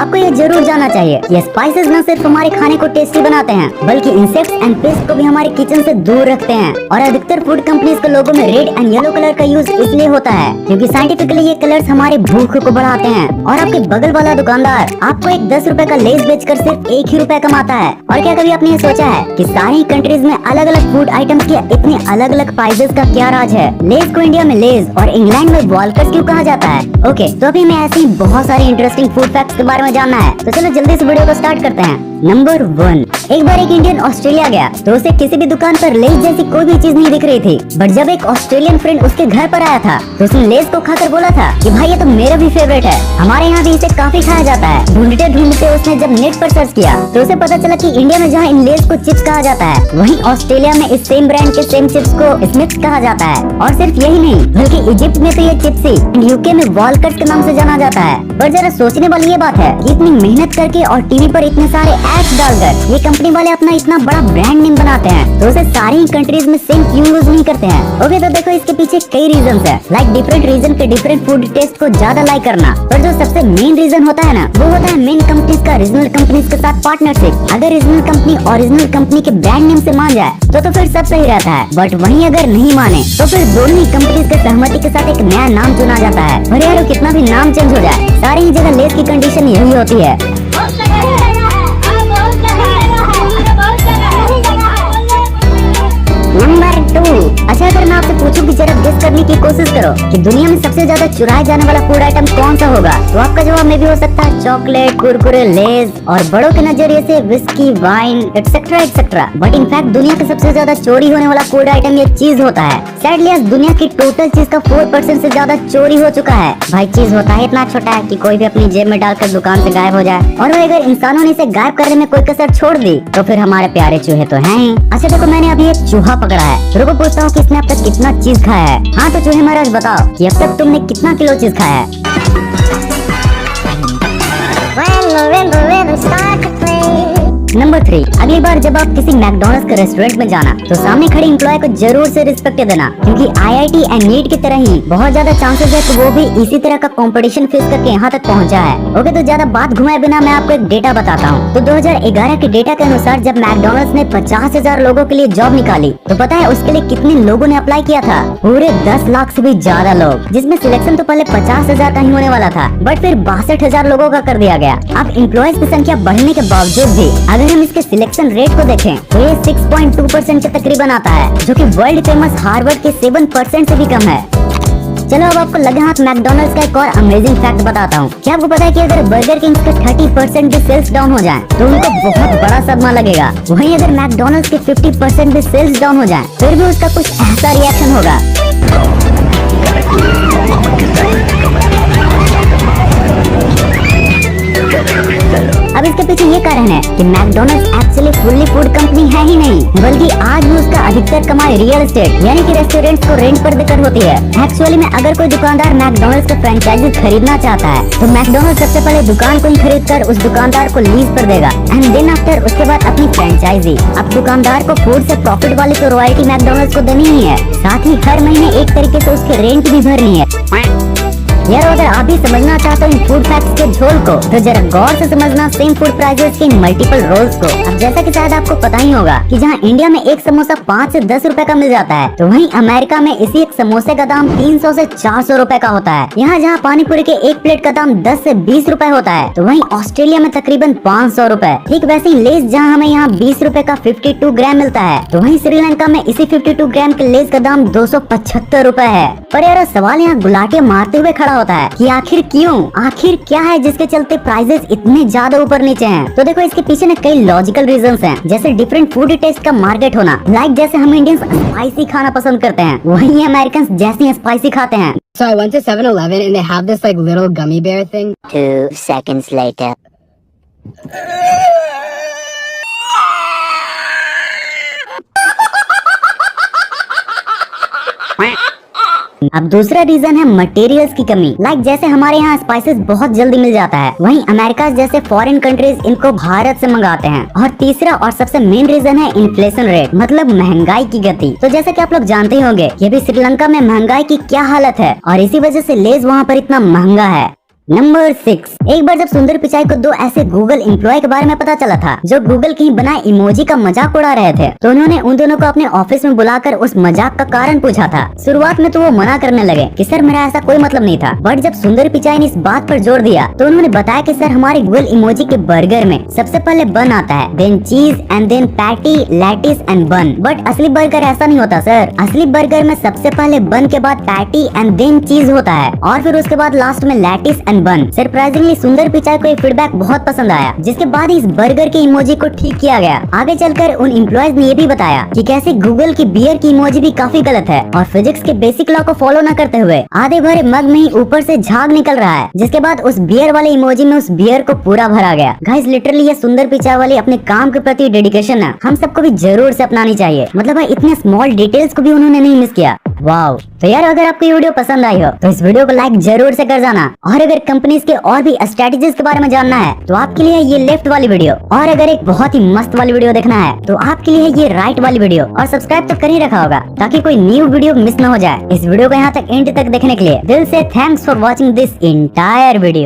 आपको ये जरूर जानना चाहिए ये स्पाइसेस न सिर्फ हमारे खाने को टेस्टी बनाते हैं बल्कि इंसेक्ट्स एंड पेस्ट को भी हमारे किचन से दूर रखते हैं। और अधिकतर फूड कंपनीज के लोगों में रेड एंड येलो कलर का यूज इसलिए होता है क्योंकि साइंटिफिकली ये कलर्स हमारे भूख को बढ़ाते हैं। और आपके बगल वाला दुकानदार आपको एक 10 रुपए का लेस बेचकर सिर्फ 1 ही रुपए कमाता है। और क्या कभी आपने ये सोचा है कि सारी कंट्रीज में अलग अलग फूड आइटम्स के इतने अलग अलग प्राइसेस का क्या राज है? लेस को इंडिया में लेस और इंग्लैंड में वॉल्कर्स क्यों कहा जाता है? ओके, तो अभी हमें ऐसी बहुत सारी इंटरेस्टिंग फूड फैक्ट्स के बारे में जानना है, तो चलो जल्दी से वीडियो को स्टार्ट करते हैं। नंबर 1, एक बार एक इंडियन ऑस्ट्रेलिया गया तो उसे किसी भी दुकान पर लेस जैसी कोई भी चीज नहीं दिख रही थी। बट जब एक ऑस्ट्रेलियन फ्रेंड उसके घर पर आया था तो उसने लेस को खाकर बोला था कि भाई ये तो मेरा भी फेवरेट है, हमारे यहाँ भी इसे काफी खाया जाता है। ढूंढते ढूंढते उसने जब नेट पर सर्च किया तो उसे पता चला कि इंडिया में जहाँ इन लेस को चिप्स कहा जाता है वहीं ऑस्ट्रेलिया में इस सेम ब्रांड के सेम चिप्स को स्मिक्स कहा जाता है। और सिर्फ यही नहीं बल्कि इजिप्ट में तो ये चिप्सी, यूके में वॉलकट्स के नाम से जाना जाता है। पर जरा सोचने वाली ये बात है कि इतनी मेहनत करके और टीवी पर इतने सारे एड्स डालकर ये कंपनी वाले अपना इतना बड़ा ब्रांड नेम बनाते हैं तो उसे सारी ही कंट्रीज में सेम क्यों यूज नहीं करते हैं? ओके, तो देखो इसके पीछे कई रीजंस है। लाइक डिफरेंट रीजन के डिफरेंट फूड टेस्ट को ज्यादा लाइक करना। पर जो सबसे मेन रीजन होता है ना वो होता है मेन कंपनीज का रीजनल कंपनीज के साथ पार्टनरशिप। अगर रीजनल कंपनी ओरिजिनल कंपनी के ब्रांड नेम से मान जाए तो फिर सब सही रहता है। बट वहीं अगर नहीं माने तो फिर दोनों ही कंपनीज के सहमति के साथ एक नया नाम चुना जाता है। और यार कितना भी नाम चेंज हो जाए सारी ही जगह लेस की कंडीशन यही होती है। नंबर 2, अच्छा अगर मैं आपसे पूछूं कि जरा गेस करने की कोशिश करो कि दुनिया में सबसे ज्यादा चुराए जाने वाला फूड आइटम कौन सा होगा, तो आपका जवाब में भी हो सकता है चॉकलेट, कुरकुरे, लेस और बड़ों के नजरिए से whisky, wine etcetera etcetera. But in fact दुनिया का सबसे ज्यादा चोरी होने वाला फूड आइटम ये चीज होता है। सैडली आज दुनिया की टोटल चीज का 4% से ज्यादा चोरी हो चुका है। भाई चीज होता है इतना छोटा है कि कोई भी अपनी जेब में डालकर दुकान से गायब हो जाए। और अगर इंसानों ने इसे गायब करने में कोई कसर छोड़ दी तो फिर हमारे प्यारे चूहे तो हैं ही। अच्छा देखो, मैंने अभी एक चूहा पकड़ा है, रुको पूछता हूँ कि इसने अब तक कितना चीज खाया है। हाँ तो चूहे महाराज बताओ कि अब तक तुमने कितना किलो चीज खाया है? नंबर 3, अगली बार जब आप किसी मैकडॉनल्ड्स के रेस्टोरेंट में जाना तो सामने खड़े एम्प्लॉय को जरूर से रिस्पेक्ट देना क्योंकि आईआईटी एंड नीट की तरह ही बहुत ज्यादा चांसेस है कि वो भी इसी तरह का कंपटीशन फेस करके यहाँ तक पहुँचा है। ओके, तो ज्यादा बात घुमाए बिना मैं आपको एक डेटा बताता हूँ। तो 2011 के डेटा के अनुसार जब मैकडॉनल्ड्स ने 50,000 लोगों के लिए जॉब निकाली तो पता है उसके लिए कितने लोगों ने अप्लाई किया था? पूरे 10 लाख से भी ज्यादा लोग, जिसमें सिलेक्शन तो पहले 50,000 का ही होने वाला था बट फिर 62,000 लोगों का कर दिया गया। अब एम्प्लॉयज की संख्या बढ़ने के बावजूद भी अगर हम इसके सिलेक्शन रेट को देखें तो ये 6.2% के तकरीबन आता है, जो कि वर्ल्ड फेमस हार्वर्ड के 7% से भी कम है। चलो अब आपको लगे हाथ मैकडॉनल्ड्स का एक और अमेजिंग फैक्ट बताता हूँ। क्या आपको पता है कि अगर बर्गर किंग्स के 30% भी सेल्स डाउन हो जाए तो उनको बहुत बड़ा सदमा लगेगा। वहीं अगर मैकडॉनल्ड्स के 50% भी सेल्स डाउन हो जाए फिर भी उसका कुछ ऐसा रिएक्शन होगा। अब इसके पीछे ये कारण है कि McDonald's actually fully food company है ही नहीं बल्कि आज भी उसका अधिकतर कमाई रियल एस्टेट यानी कि रेस्टोरेंट्स को रेंट पर देकर होती है। एक्चुअली में अगर कोई दुकानदार मैकडॉनल्ड्स का फ्रेंचाइजी खरीदना चाहता है तो मैकडॉनल्ड्स सबसे पहले दुकान को ही खरीद कर उस दुकानदार को लीज पर देगा एंड देन आफ्टर उसके बाद अपनी फ्रेंचाइजी। अब दुकानदार को फूड से प्रॉफिट वाली तो रॉयल्टी मैकडॉनल्ड्स को देनी ही है, साथ ही हर महीने एक तरीके से उसके रेंट भी भरनी है। यार अगर आप भी समझना चाहते हो इन फूड फैक्ट्स के झोल को तो जरा गौर से समझना सेम फूड प्राइसेस के मल्टीपल रोल्स को। अब जैसा कि शायद आपको पता ही होगा कि जहां इंडिया में एक समोसा 5 से 10 रुपए का मिल जाता है तो वहीं अमेरिका में इसी एक समोसे का दाम 300 से 400 रुपए का होता है। यहाँ जहाँ पानीपुरी के एक प्लेट का दाम 10 से 20 रुपए होता है तो वहीं ऑस्ट्रेलिया में तकरीबन 500 रुपए। ठीक वैसे ही लेस जहाँ हमें यहाँ 20 रुपए का 52 ग्राम मिलता है तो वहीं श्रीलंका में इसी 52 ग्राम के लेस का दाम 275 रुपए है। पर यार सवाल यहाँ गुलाटियाँ मारते हुए खड़ा होता है कि आखिर क्यों, आखिर क्या है जिसके चलते प्राइसेस इतने ज्यादा ऊपर नीचे हैं? तो देखो इसके पीछे न कई लॉजिकल रीजंस हैं, जैसे डिफरेंट फूड टेस्ट का मार्केट होना। लाइक जैसे हम इंडियंस स्पाइसी खाना पसंद करते हैं वहीं अमेरिकन जैसी स्पाइसी खाते हैं। So I went to 7-Eleven and they have this like little gummy bear thing. 2 seconds later. अब दूसरा रीजन है मटेरियल्स की कमी। लाइक जैसे हमारे यहाँ स्पाइसेस बहुत जल्दी मिल जाता है वहीं अमेरिका जैसे फॉरेन कंट्रीज इनको भारत से मंगाते हैं। और तीसरा और सबसे मेन रीजन है इन्फ्लेशन रेट, मतलब महंगाई की गति। तो जैसा कि आप लोग जानते ही होंगे कि अभी श्रीलंका में महंगाई की क्या हालत है और इसी वजह से लेस वहाँ पर इतना महंगा है। नंबर 6। एक बार जब सुंदर पिचाई को दो ऐसे गूगल एम्प्लॉय के बारे में पता चला था जो गूगल की बनाए इमोजी का मजाक उड़ा रहे थे, तो उन्होंने उन दोनों को अपने ऑफिस में बुलाकर उस मजाक का कारण पूछा था। शुरुआत में तो वो मना करने लगे कि सर मेरा ऐसा कोई मतलब नहीं था, बट जब सुंदर पिचाई ने इस बात पर जोर दिया तो उन्होंने बताया कि सर हमारे गूगल इमोजी के बर्गर में सबसे पहले बन आता है, then cheese and then patty, lettuce and bun. But असली बर्गर ऐसा नहीं होता सर। असली बर्गर में सबसे पहले बन के बाद पैटी एंड देन चीज होता है और फिर उसके बाद लास्ट में लेटिस एंड बन। सरप्राइजिंगली सुंदर पिचाई को ये फीडबैक बहुत पसंद आया, जिसके बाद इस बर्गर के इमोजी को ठीक किया गया। आगे चलकर उन एम्प्लॉयज ने ये भी बताया कि कैसे गूगल की बियर की इमोजी भी काफी गलत है और फिजिक्स के बेसिक लॉ को फॉलो न करते हुए आधे भरे मग में ही ऊपर से झाग निकल रहा है, जिसके बाद उस बियर वाले इमोजी में उस बियर को पूरा भरा गया। गाइस लिटरली ये सुंदर पिचाई वाली अपने काम के प्रति डेडिकेशन है, हम सबको भी जरूर से अपनानी चाहिए। मतलब भाई इतने स्मॉल डिटेल्स को भी उन्होंने नहीं मिस किया। वाओ। तो यार अगर आपको ये वीडियो पसंद आई हो तो इस वीडियो को लाइक जरूर से कर जाना, और अगर कंपनीज के और भी स्ट्रेटजीज के बारे में जानना है तो आपके लिए ये लेफ्ट वाली वीडियो, और अगर एक बहुत ही मस्त वाली वीडियो देखना है तो आपके लिए ये राइट वाली वीडियो। और सब्सक्राइब तो कर ही रखा होगा ताकि कोई न्यू वीडियो मिस न हो जाए। इस वीडियो को यहाँ तक एंड तक देखने के लिए दिल से thanks for watching this entire video.